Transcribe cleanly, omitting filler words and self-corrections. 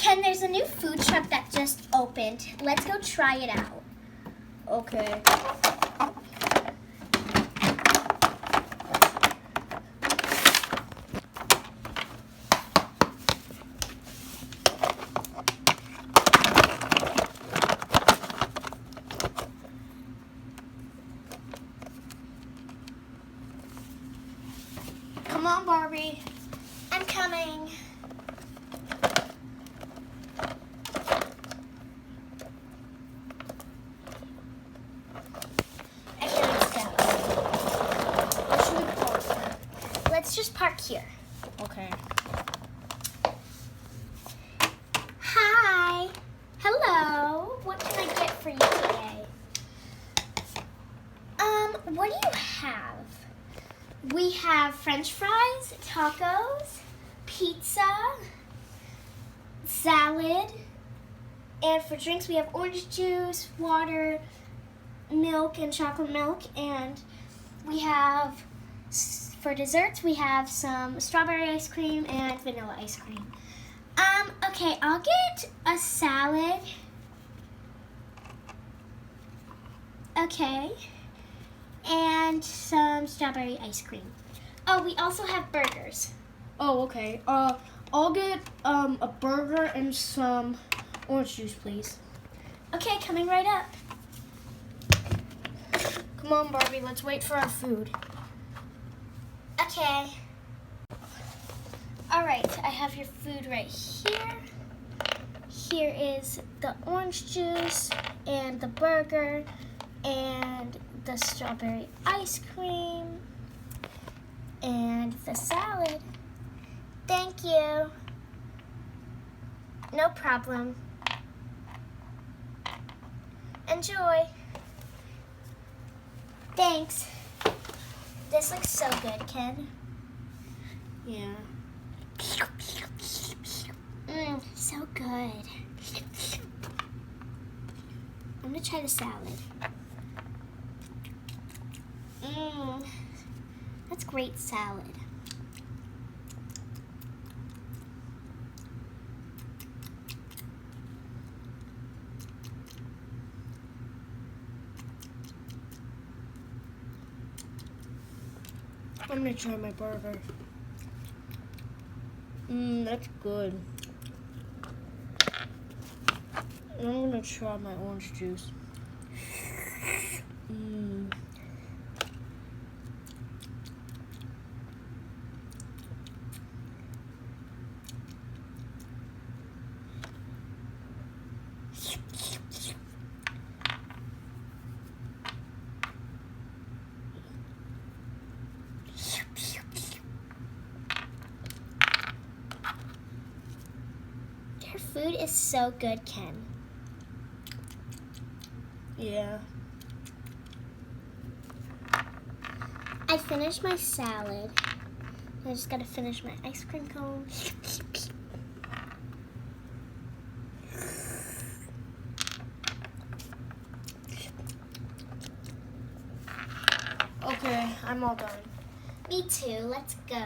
Ken, there's a new food truck that just opened. Let's go try it out. Okay. Come on, Barbie. I'm coming. Okay, let's go. Where should we park? Let's just park here. Okay. Hi. Hello. What can I get for you today? What do you have? We have French fries, tacos, pizza, salad, and for drinks we have orange juice, water, milk, and chocolate milk, and we have, for desserts, we have some strawberry ice cream and vanilla ice cream. Okay, I'll get a salad. Okay. And some strawberry ice cream. Oh, we also have burgers. Oh, okay. I'll get a burger and some orange juice, please. Okay, coming right up. Come on, Barbie. Let's wait for our food. Okay. All right, I have your food right here. Here is the orange juice and the burger and the strawberry ice cream and the salad. Thank you. No problem. Enjoy. Thanks. This looks so good, Ken. Yeah. So good. I'm gonna try the salad. That's great salad. I'm gonna try my burger. That's good. I'm gonna try my orange juice. Your food is so good, Ken. Yeah. I finished my salad. I just gotta finish my ice cream cone. Okay, I'm all done. Me too. Let's go.